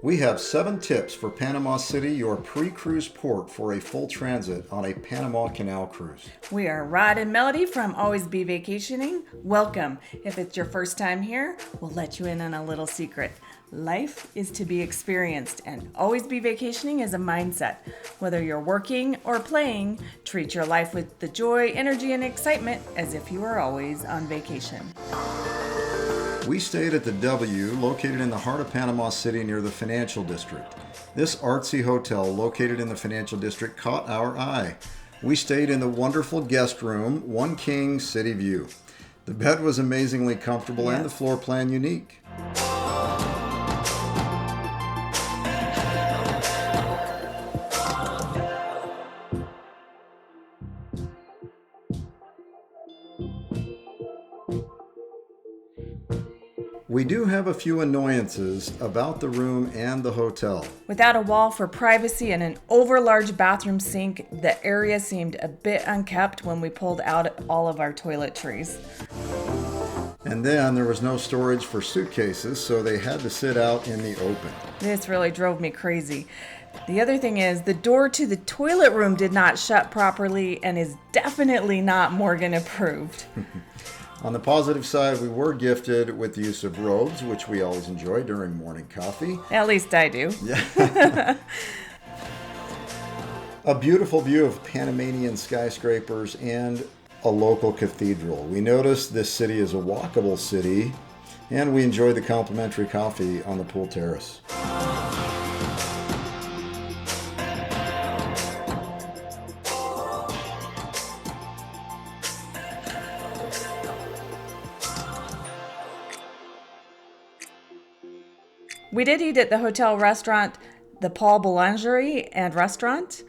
We have 7 tips for Panama City, your pre-cruise port for a full transit on a Panama Canal cruise. We are Rod and Melody from Always Be Vacationing. Welcome. If it's your first time here, we'll let you in on a little secret. Life is to be experienced, and Always Be Vacationing is a mindset. Whether you're working or playing, treat your life with the joy, energy, and excitement as if you were always on vacation. We stayed at the W, located in the heart of Panama City near the financial district. This artsy hotel located in the financial district caught our eye. We stayed in the wonderful guest room, one king city view. The bed was amazingly comfortable and the floor plan unique. We do have a few annoyances about the room and the hotel. Without a wall for privacy and an overlarge bathroom sink, the area seemed a bit unkept when we pulled out all of our toiletries. And then there was no storage for suitcases, so they had to sit out in the open. This really drove me crazy. The other thing is, the door to the toilet room did not shut properly and is definitely not Morgan approved. On the positive side, we were gifted with the use of robes, which we always enjoy during morning coffee. At least I do. Yeah. A beautiful view of Panamanian skyscrapers and a local cathedral. We noticed this city is a walkable city, and we enjoyed the complimentary coffee on the pool terrace. We did eat at the hotel restaurant, the Paul Boulangerie and Restaurant.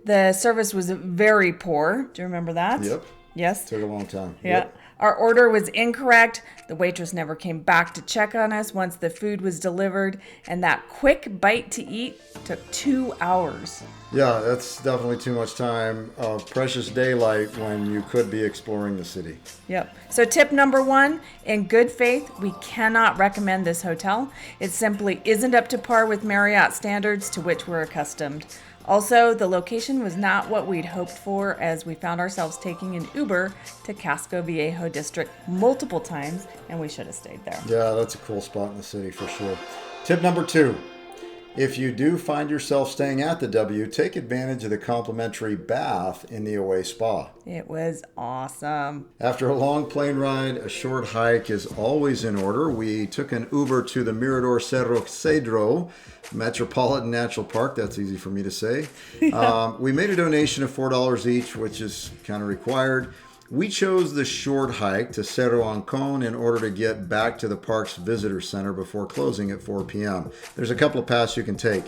The service was very poor. Do you remember that? Yep. Yes? Took a long time. Yeah. Yep. Our order was incorrect. The waitress never came back to check on us once the food was delivered. And that quick bite to eat took 2 hours. Yeah, that's definitely too much time of precious daylight when you could be exploring the city. Yep. So tip number 1, in good faith, we cannot recommend this hotel. It simply isn't up to par with Marriott standards to which we're accustomed. Also, the location was not what we'd hoped for, as we found ourselves taking an Uber to Casco Viejo district multiple times, and we should have stayed there. Yeah, that's a cool spot in the city for sure. Tip number 2. If you do find yourself staying at the W, take advantage of the complimentary bath in the away spa. It was awesome. After a long plane ride, a short hike is always in order. We took an Uber to the Mirador Cerro Cedro Metropolitan Natural Park. That's easy for me to say. We made a donation of $4 each, which is kind of required. We chose the short hike to Cerro Ancon in order to get back to the park's visitor center before closing at 4 p.m. There's a couple of paths you can take.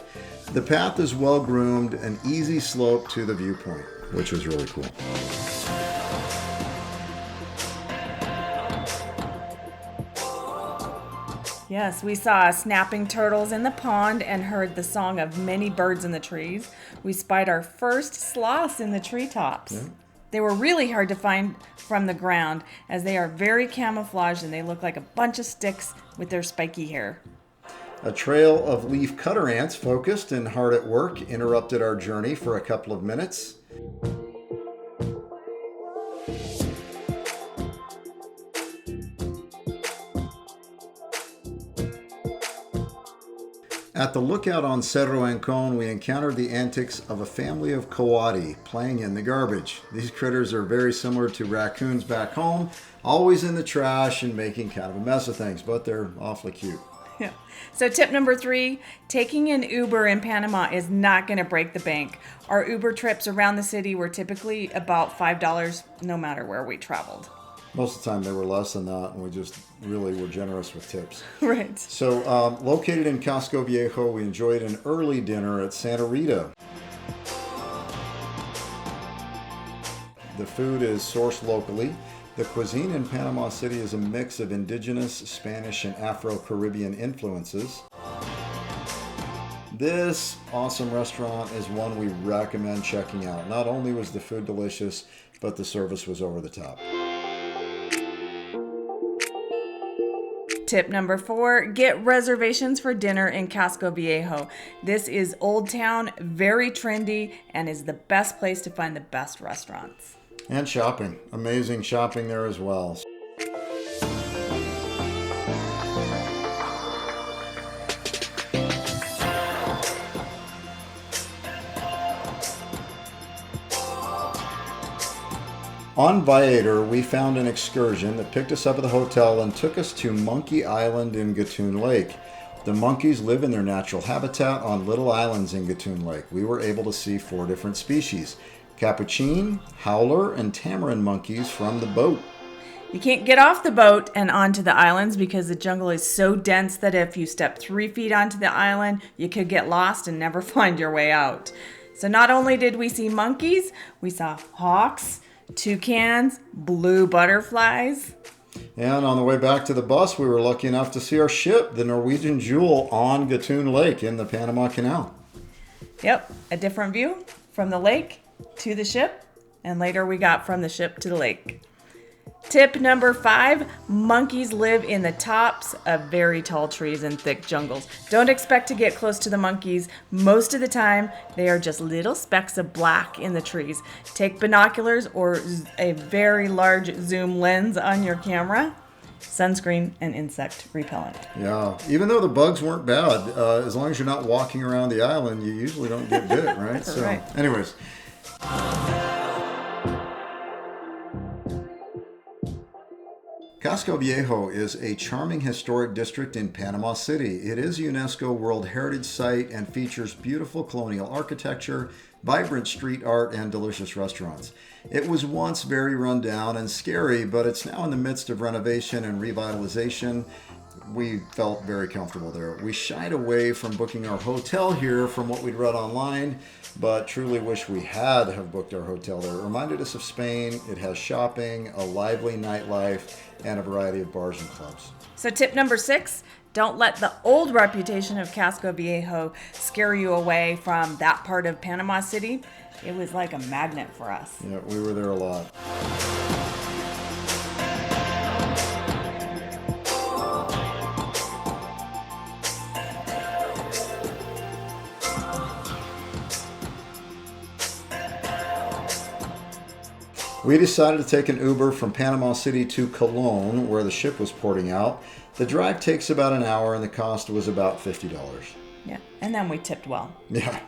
The path is well groomed, an easy slope to the viewpoint, which was really cool. Yes, we saw snapping turtles in the pond and heard the song of many birds in the trees. We spied our first sloths in the treetops. Yeah. They were really hard to find from the ground, as they are very camouflaged and they look like a bunch of sticks with their spiky hair. A trail of leaf cutter ants, focused and hard at work, interrupted our journey for a couple of minutes. At the lookout on Cerro Ancon, we encountered the antics of a family of coati playing in the garbage. These critters are very similar to raccoons back home, always in the trash and making kind of a mess of things, but they're awfully cute. Yeah. So tip number 3, taking an Uber in Panama is not going to break the bank. Our Uber trips around the city were typically about $5 no matter where we traveled. Most of the time they were less than that, and we just really were generous with tips. Right. So located in Casco Viejo, we enjoyed an early dinner at Santa Rita. The food is sourced locally. The cuisine in Panama City is a mix of indigenous, Spanish, and Afro-Caribbean influences. This awesome restaurant is one we recommend checking out. Not only was the food delicious, but the service was over the top. Tip number 4, get reservations for dinner in Casco Viejo. This is Old Town, very trendy, and is the best place to find the best restaurants. And shopping. Amazing shopping there as well. On Viator, we found an excursion that picked us up at the hotel and took us to Monkey Island in Gatún Lake. The monkeys live in their natural habitat on little islands in Gatún Lake. We were able to see 4 different species: capuchin, howler, and tamarin monkeys from the boat. You can't get off the boat and onto the islands because the jungle is so dense that if you step 3 feet onto the island, you could get lost and never find your way out. So not only did we see monkeys, we saw hawks, toucans, blue butterflies. And on the way back to the bus, we were lucky enough to see our ship, the Norwegian Jewel, on Gatún Lake in the Panama Canal. Yep, a different view from the lake to the ship, and later we got from the ship to the lake. Tip number 5, monkeys live in the tops of very tall trees and thick jungles. Don't expect to get close to the monkeys. Most of the time, they are just little specks of black in the trees. Take binoculars or a very large zoom lens on your camera. Sunscreen and insect repellent. Yeah, even though the bugs weren't bad, as long as you're not walking around the island, you usually don't get bit, right? So, Right. anyways. Casco Viejo is a charming historic district in Panama City. It is a UNESCO World Heritage Site and features beautiful colonial architecture, vibrant street art, and delicious restaurants. It was once very run down and scary, but it's now in the midst of renovation and revitalization. We felt very comfortable there. We shied away from booking our hotel here from what we'd read online, but truly wish we had have booked our hotel there. It reminded us of Spain. It has shopping, a lively nightlife, and a variety of bars and clubs. So tip number 6, don't let the old reputation of Casco Viejo scare you away from that part of Panama City. It was like a magnet for us. Yeah, we were there a lot. We decided to take an Uber from Panama City to Cologne, where the ship was porting out. The drive takes about an hour and the cost was about $50. Yeah, and then we tipped well. Yeah.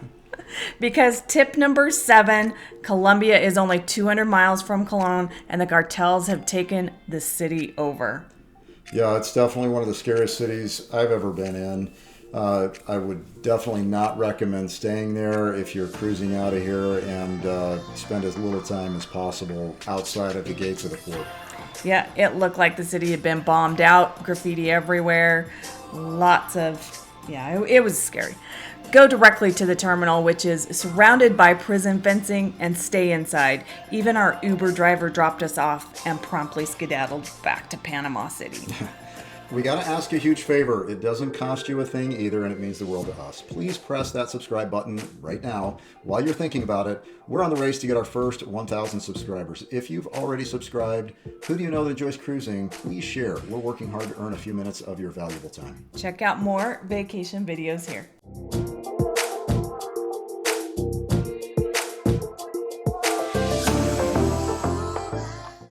Because tip number 7, Colombia is only 200 miles from Cologne and the cartels have taken the city over. Yeah, it's definitely one of the scariest cities I've ever been in. I would definitely not recommend staying there if you're cruising out of here, and spend as little time as possible outside of the gates of the port. Yeah, it looked like the city had been bombed out, graffiti everywhere, it was scary. Go directly to the terminal, which is surrounded by prison fencing, and stay inside. Even our Uber driver dropped us off and promptly skedaddled back to Panama City. We got to ask a huge favor. It doesn't cost you a thing either, and it means the world to us. Please press that subscribe button right now. While you're thinking about it, we're on the race to get our first 1,000 subscribers. If you've already subscribed, who do you know that enjoys cruising? Please share. We're working hard to earn a few minutes of your valuable time. Check out more vacation videos here.